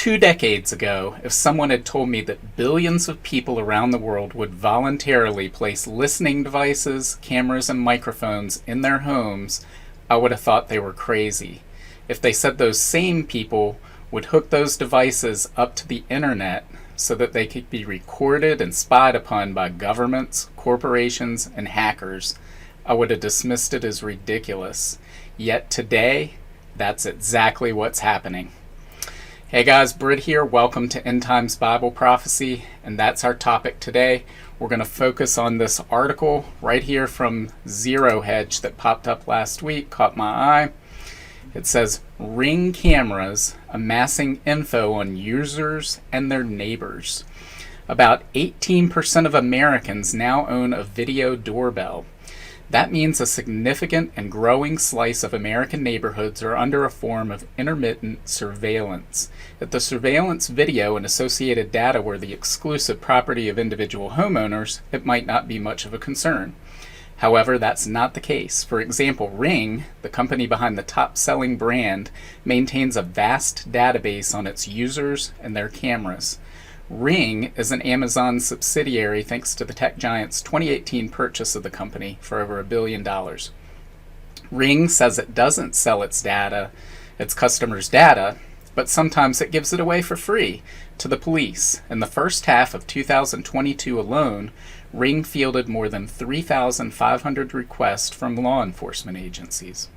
2 decades ago, if someone had told me that billions of people around the world would voluntarily place listening devices, cameras, and microphones in their homes, I would have thought they were crazy. If they said those same people would hook those devices up to the internet so that they could be recorded and spied upon by governments, corporations, and hackers, I would have dismissed it as ridiculous. Yet today, that's exactly what's happening. Hey guys, Britt here. Welcome to End Times Bible Prophecy, and that's our topic today. We're going to focus on this article right here from Zero Hedge that popped up last week, caught my eye. It says, Ring cameras amassing info on users and their neighbors. About 18% of Americans now own a video doorbell. That means a significant and growing slice of American neighborhoods are under a form of intermittent surveillance. If the surveillance video and associated data were the exclusive property of individual homeowners, it might not be much of a concern. However, that's not the case. For example, Ring, the company behind the top-selling brand, maintains a vast database on its users and their cameras. Ring is an Amazon subsidiary thanks to the tech giant's 2018 purchase of the company for over $1 billion. Ring says it doesn't sell its customers' data, but sometimes it gives it away for free to the police. In the first half of 2022 alone, Ring fielded more than 3,500 requests from law enforcement agencies.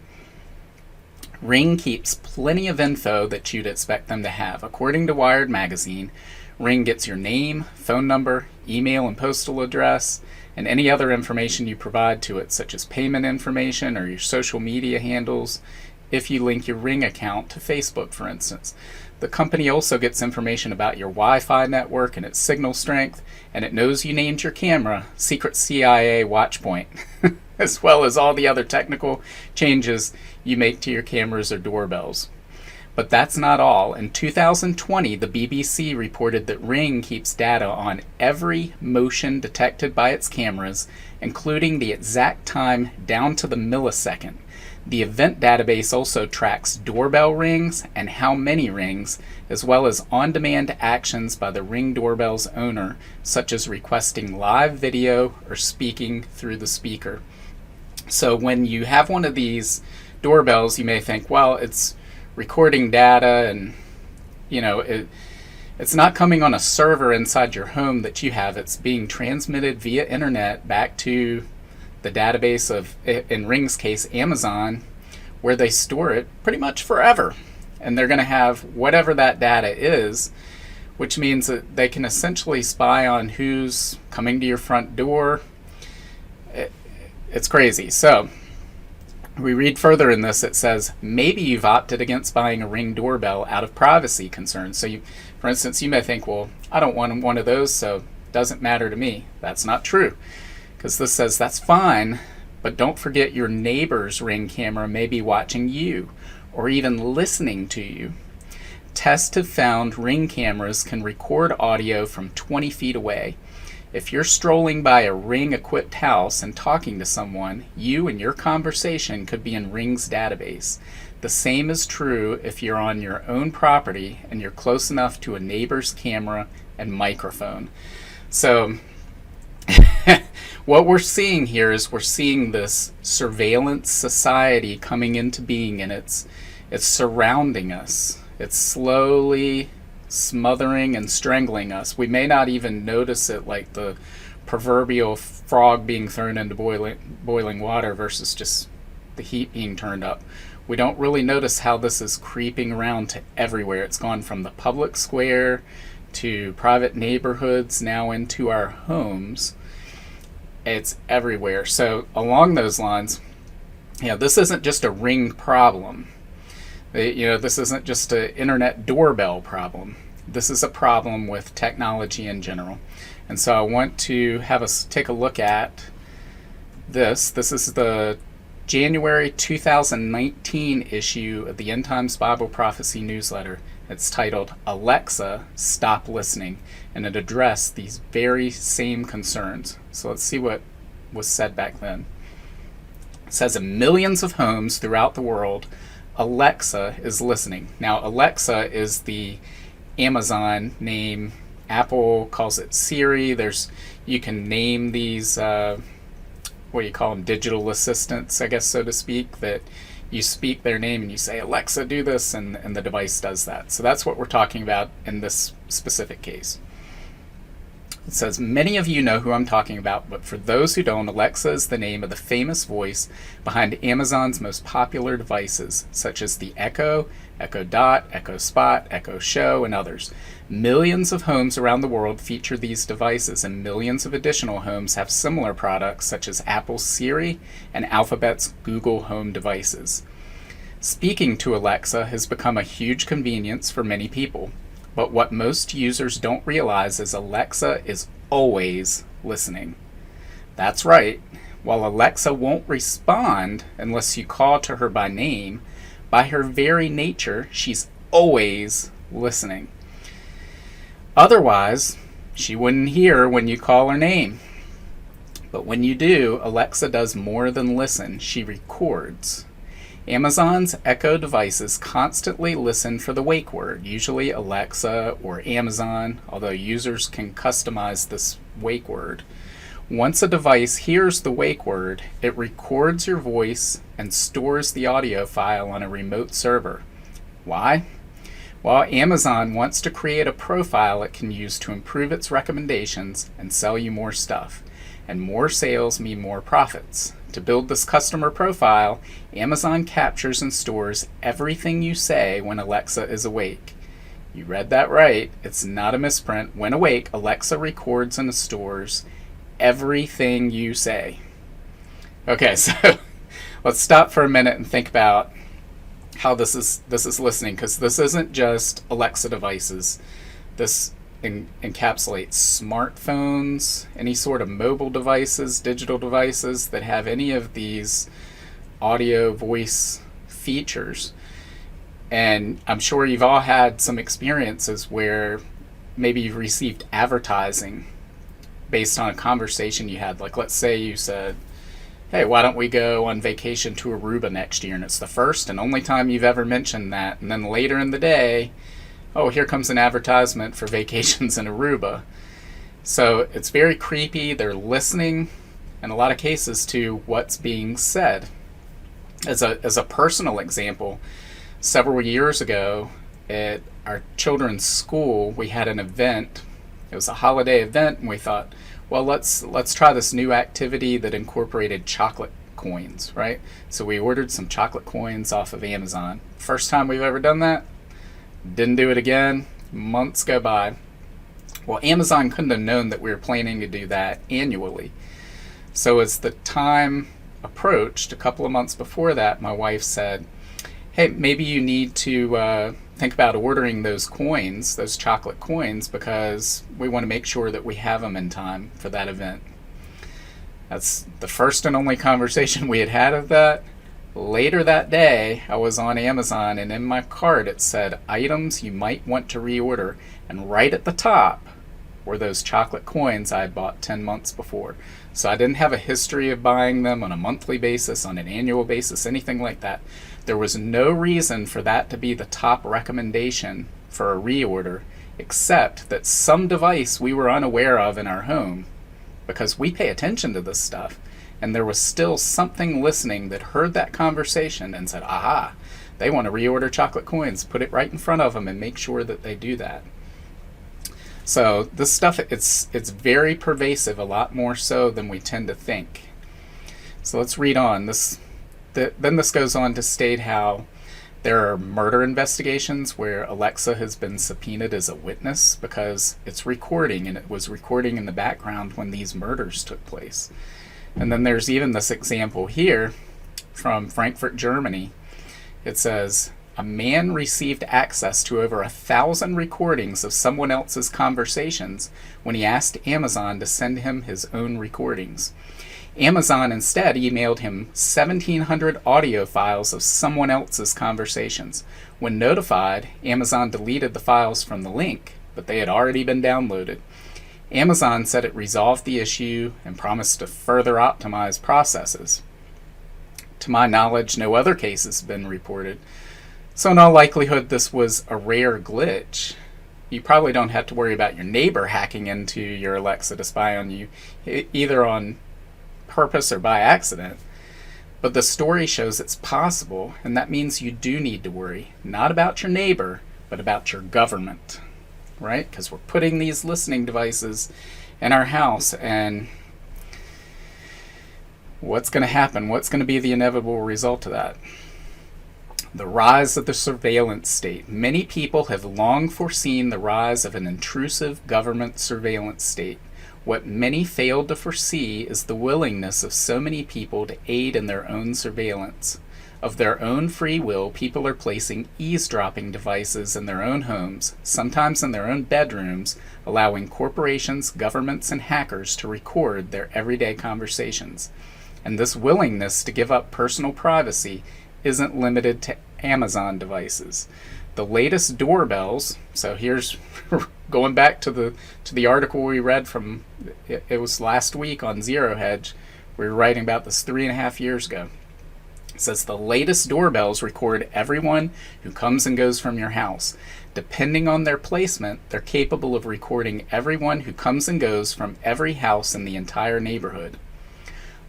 Ring keeps plenty of info that you'd expect them to have. According to Wired magazine, Ring gets your name, phone number, email and postal address, and any other information you provide to it, such as payment information or your social media handles, if you link your Ring account to Facebook, for instance. The company also gets information about your Wi-Fi network and its signal strength, and it knows you named your camera Secret CIA Watchpoint, as well as all the other technical changes you make to your cameras or doorbells. But that's not all. In 2020, the BBC reported that Ring keeps data on every motion detected by its cameras, including the exact time down to the millisecond. The event database also tracks doorbell rings and how many rings, as well as on-demand actions by the Ring doorbell's owner, such as requesting live video or speaking through the speaker. So when you have one of these doorbells, you may think, well, it's recording data and it's not coming on a server inside your home that you have. It's being transmitted via internet back to the database of, in Ring's case, Amazon, where they store it pretty much forever. And they're going to have whatever that data is, which means that they can essentially spy on who's coming to your front door. It's crazy. So we read further in this. It says, maybe you've opted against buying a Ring doorbell out of privacy concerns. So for instance, you may think, well, I don't want one of those, so it doesn't matter to me. That's not true, because this says that's fine, but don't forget your neighbor's Ring camera may be watching you or even listening to you. Tests have found Ring cameras can record audio from 20 feet away. If you're strolling by a Ring-equipped house and talking to someone, you and your conversation could be in Ring's database. The same is true if you're on your own property and you're close enough to a neighbor's camera and microphone. So what we're seeing here is we're seeing this surveillance society coming into being, and it's surrounding us. It's slowly smothering and strangling us. We may not even notice it, like the proverbial frog being thrown into boiling water versus just the heat being turned up. We don't really notice how this is creeping around to everywhere. It's gone from the public square to private neighborhoods, now into our homes. It's everywhere. So along those lines, this isn't just a Ring problem. This isn't just an internet doorbell problem. This is a problem with technology in general. And so I want to have us take a look at this. This is the January 2019 issue of the End Times Bible Prophecy newsletter. It's titled, Alexa, Stop Listening, and it addressed these very same concerns. So let's see what was said back then. It says, in millions of homes throughout the world, Alexa is listening. Now, Alexa is the Amazon name. Apple calls it Siri. You can name these, what do you call them, digital assistants, I guess, so to speak, that you speak their name and you say, Alexa, do this, and the device does that. So that's what we're talking about in this specific case. It says, many of you know who I'm talking about, but for those who don't, Alexa is the name of the famous voice behind Amazon's most popular devices, such as the Echo, Echo Dot, Echo Spot, Echo Show, and others. Millions of homes around the world feature these devices, and millions of additional homes have similar products, such as Apple's Siri and Alphabet's Google Home devices. Speaking to Alexa has become a huge convenience for many people. But what most users don't realize is Alexa is always listening. That's right. While Alexa won't respond unless you call to her by name, by her very nature, she's always listening. Otherwise, she wouldn't hear when you call her name. But when you do, Alexa does more than listen. She records. Amazon's Echo devices constantly listen for the wake word, usually Alexa or Amazon, although users can customize this wake word. Once a device hears the wake word, it records your voice and stores the audio file on a remote server. Why? Well, Amazon wants to create a profile it can use to improve its recommendations and sell you more stuff. And more sales mean more profits. To build this customer profile, Amazon captures and stores everything you say when Alexa is awake. You read that right. It's not a misprint. When awake, Alexa records and stores everything you say. Okay, so let's stop for a minute and think about how this is listening, because this isn't just Alexa devices. This encapsulates smartphones, any sort of mobile devices, digital devices that have any of these audio voice features. And I'm sure you've all had some experiences where maybe you've received advertising based on a conversation you had. Like, let's say you said, hey, why don't we go on vacation to Aruba next year? And it's the first and only time you've ever mentioned that. And then later in the day, oh, here comes an advertisement for vacations in Aruba. So it's very creepy. They're listening, in a lot of cases, to what's being said. As a personal example, several years ago at our children's school, we had an event. It was a holiday event, and we thought, well, let's try this new activity that incorporated chocolate coins, right? So we ordered some chocolate coins off of Amazon. First time we've ever done that. Didn't do it again. Months go by. Well, Amazon couldn't have known that we were planning to do that annually. So as the time approached, a couple of months before that, my wife said, hey, maybe you need to think about ordering those coins, those chocolate coins, because we want to make sure that we have them in time for that event. That's the first and only conversation we had had of that. Later that day, I was on Amazon, and in my cart it said, items you might want to reorder, and right at the top were those chocolate coins I had bought 10 months before. So I didn't have a history of buying them on a monthly basis, on an annual basis, anything like that. There was no reason for that to be the top recommendation for a reorder, except that some device we were unaware of in our home, because we pay attention to this stuff. And there was still something listening that heard that conversation and said, aha, they want to reorder chocolate coins. Put it right in front of them and make sure that they do that. So this stuff, it's very pervasive, a lot more so than we tend to think. So let's read on. Then this goes on to state how there are murder investigations where Alexa has been subpoenaed as a witness because it's recording, and it was recording in the background when these murders took place. And then there's even this example here from Frankfurt, Germany. It says, a man received access to over 1,000 recordings of someone else's conversations when he asked Amazon to send him his own recordings. Amazon instead emailed him 1,700 audio files of someone else's conversations. When notified, Amazon deleted the files from the link, but they had already been downloaded. Amazon said it resolved the issue and promised to further optimize processes. To my knowledge, no other cases have been reported. So in all likelihood, this was a rare glitch. you probably don't have to worry about your neighbor hacking into your Alexa to spy on you, either on purpose or by accident. But the story shows it's possible, and that means you do need to worry, not about your neighbor, but about your government, right? Because we're putting these listening devices in our house, and what's going to happen? What's going to be the inevitable result of that? The rise of the surveillance state. Many people have long foreseen the rise of an intrusive government surveillance state. What many failed to foresee is the willingness of so many people to aid in their own surveillance. Of their own free will, people are placing eavesdropping devices in their own homes, sometimes in their own bedrooms, allowing corporations, governments, and hackers to record their everyday conversations. And this willingness to give up personal privacy isn't limited to Amazon devices. The latest doorbells, so here's going back to the article we read from, it was last week on Zero Hedge. We were writing about this 3.5 years ago. It says the latest doorbells record everyone who comes and goes from your house. Depending on their placement, they're capable of recording everyone who comes and goes from every house in the entire neighborhood.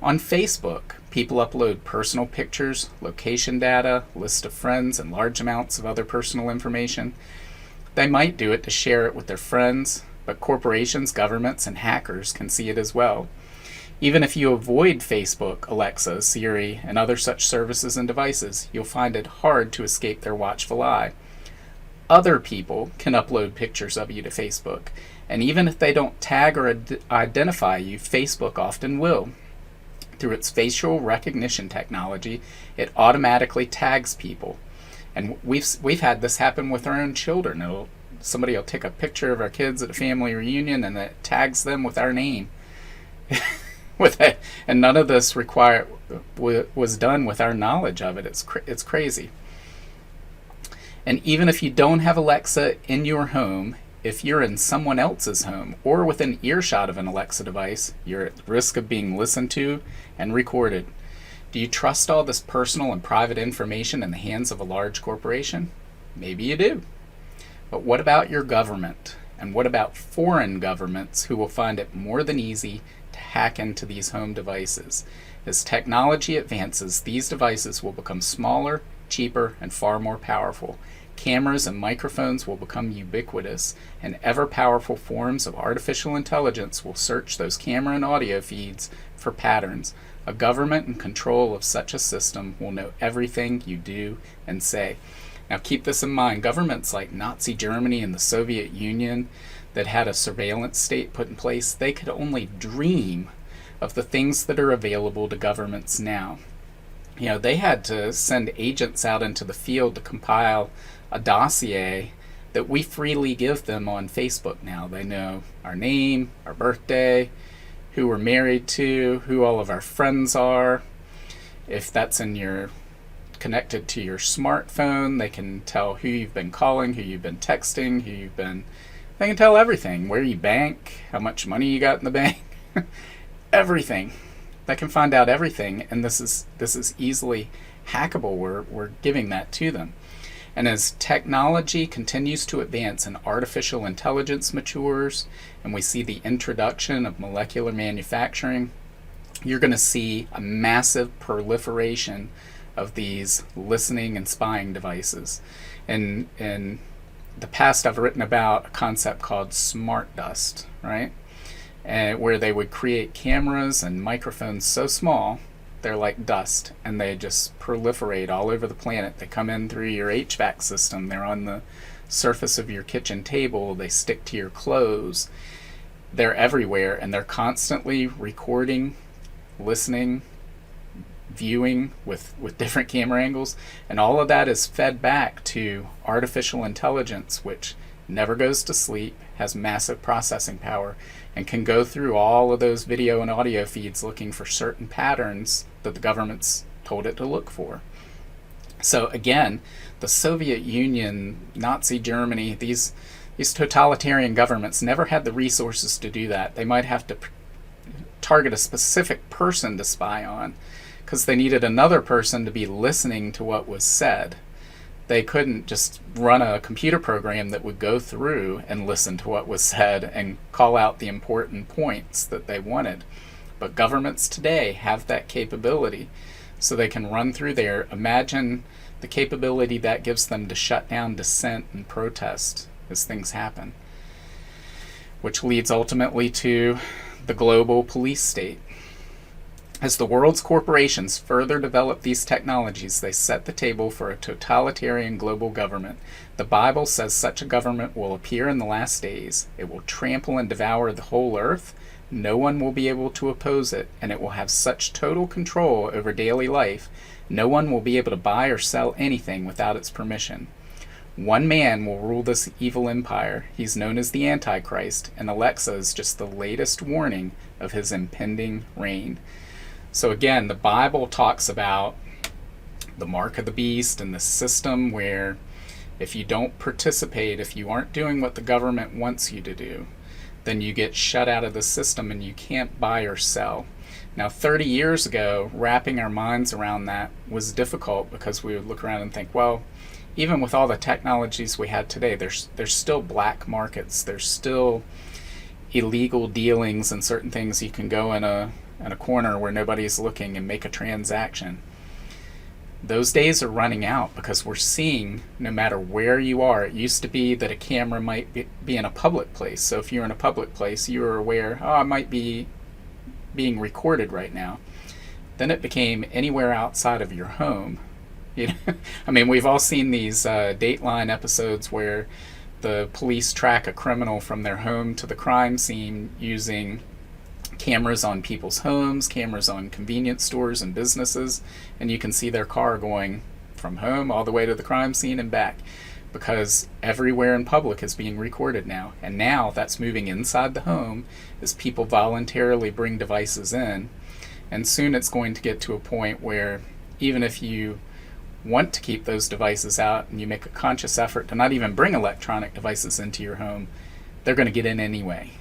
On Facebook, people upload personal pictures, location data, list of friends, and large amounts of other personal information. They might do it to share it with their friends, but corporations, governments, and hackers can see it as well. Even if you avoid Facebook, Alexa, Siri, and other such services and devices, you'll find it hard to escape their watchful eye. Other people can upload pictures of you to Facebook, and even if they don't tag or identify you, Facebook often will. Through its facial recognition technology, it automatically tags people. And we've had this happen with our own children. Somebody will take a picture of our kids at a family reunion and it tags them with our name. And none of this was done with our knowledge of it. It's crazy. And even if you don't have Alexa in your home, if you're in someone else's home or within earshot of an Alexa device, you're at risk of being listened to and recorded. Do you trust all this personal and private information in the hands of a large corporation? Maybe you do. But what about your government? And what about foreign governments who will find it more than easy to hack into these home devices? As technology advances, these devices will become smaller, cheaper, and far more powerful. Cameras and microphones will become ubiquitous, and ever-powerful forms of artificial intelligence will search those camera and audio feeds for patterns. A government in control of such a system will know everything you do and say. Now keep this in mind, governments like Nazi Germany and the Soviet Union that had a surveillance state put in place, they could only dream of the things that are available to governments now. You know, they had to send agents out into the field to compile a dossier that we freely give them on Facebook now. They know our name, our birthday, who we're married to, who all of our friends are. If that's connected to your smartphone, they can tell who you've been calling, who you've been texting, they can tell everything, where you bank, how much money you got in the bank, everything. They can find out everything, and this is easily hackable. We're giving that to them. And as technology continues to advance and artificial intelligence matures, and we see the introduction of molecular manufacturing, you're going to see a massive proliferation of these listening and spying devices. In the past, I've written about a concept called smart dust, right? Where they would create cameras and microphones so small, they're like dust, and they just proliferate all over the planet. They come in through your HVAC system, they're on the surface of your kitchen table, they stick to your clothes. They're everywhere, and they're constantly recording, listening, viewing with different camera angles, and all of that is fed back to artificial intelligence, which never goes to sleep, has massive processing power, and can go through all of those video and audio feeds looking for certain patterns that the government's told it to look for. So again, the Soviet Union, Nazi Germany, these totalitarian governments never had the resources to do that. They might have to target a specific person to spy on because they needed another person to be listening to what was said. They couldn't just run a computer program that would go through and listen to what was said and call out the important points that they wanted. But governments today have that capability, so they can run through there. Imagine the capability that gives them to shut down dissent and protest as things happen, which leads ultimately to the global police state. As the world's corporations further develop these technologies, they set the table for a totalitarian global government. The Bible says such a government will appear in the last days. It will trample and devour the whole earth. No one will be able to oppose it, and it will have such total control over daily life, no one will be able to buy or sell anything without its permission. One man will rule this evil empire. He's known as the Antichrist, and Alexa is just the latest warning of his impending reign. So again, the Bible talks about the mark of the beast and the system where if you don't participate, if you aren't doing what the government wants you to do, then you get shut out of the system and you can't buy or sell. Now, 30 years ago, wrapping our minds around that was difficult because we would look around and think, well, even with all the technologies we had today, there's still black markets. There's still illegal dealings and certain things. You can go in a corner where nobody's looking and make a transaction. Those days are running out because we're seeing, no matter where you are, it used to be that a camera might be in a public place. So if you're in a public place, you were aware, I might be being recorded right now. Then it became anywhere outside of your home. You know? I mean, we've all seen these Dateline episodes where the police track a criminal from their home to the crime scene using cameras on people's homes, cameras on convenience stores and businesses, and you can see their car going from home all the way to the crime scene and back, because everywhere in public is being recorded now. And now that's moving inside the home as people voluntarily bring devices in. And soon it's going to get to a point where even if you want to keep those devices out and you make a conscious effort to not even bring electronic devices into your home, they're going to get in anyway.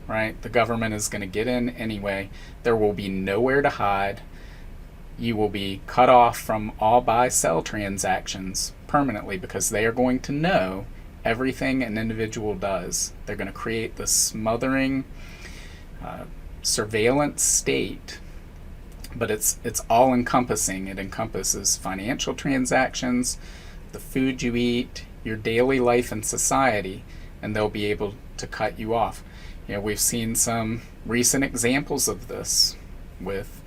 Right? The government is going to get in anyway. There will be nowhere to hide. You will be cut off from all buy-sell transactions permanently because they are going to know everything an individual does. They're going to create this smothering surveillance state, but it's all-encompassing. It encompasses financial transactions, the food you eat, your daily life in society, and they'll be able to cut you off. You know, we've seen some recent examples of this with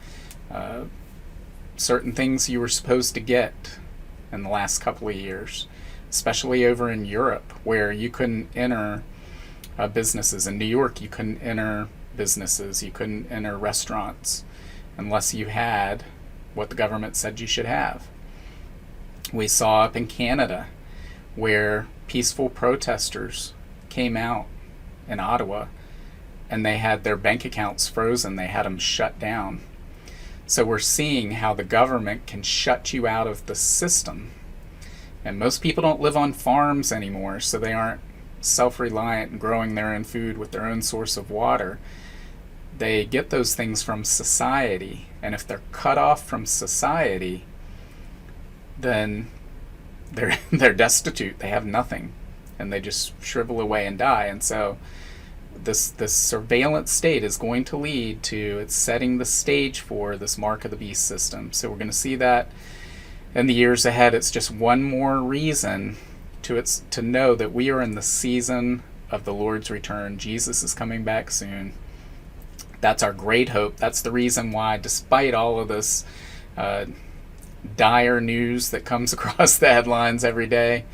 certain things you were supposed to get in the last couple of years, especially over in Europe, where you couldn't enter businesses. In New York, you couldn't enter businesses, you couldn't enter restaurants unless you had what the government said you should have. We saw up in Canada where peaceful protesters came out in Ottawa and they had their bank accounts frozen. They had them shut down. So we're seeing how the government can shut you out of the system. And most people don't live on farms anymore, so they aren't self-reliant and growing their own food with their own source of water. They get those things from society. And if they're cut off from society, then they're destitute. They have nothing. And they just shrivel away and die. And so this surveillance state is going to lead to, it's setting the stage for this mark of the beast system. So we're going to see that in the years ahead. It's just one more reason to know that we are in the season of the Lord's return. Jesus is coming back soon. That's our great hope. That's the reason why, despite all of this dire news that comes across the headlines every day,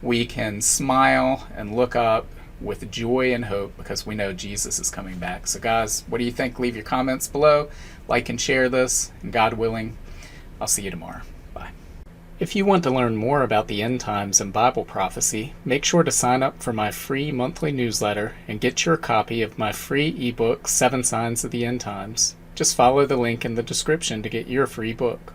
we can smile and look up with joy and hope because we know Jesus is coming back. So guys, what do you think? Leave your comments below. Like and share this. And God willing, I'll see you tomorrow. Bye. If you want to learn more about the end times and Bible prophecy, make sure to sign up for my free monthly newsletter and get your copy of my free ebook, 7 Signs of the End Times. Just follow the link in the description to get your free book.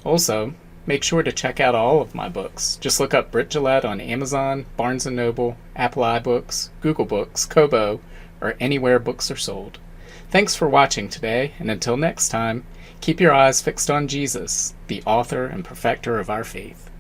Also, make sure to check out all of my books. Just look up Britt on Amazon, Barnes & Noble, Apple iBooks, Google Books, Kobo, or anywhere books are sold. Thanks for watching today, and until next time, keep your eyes fixed on Jesus, the author and perfecter of our faith.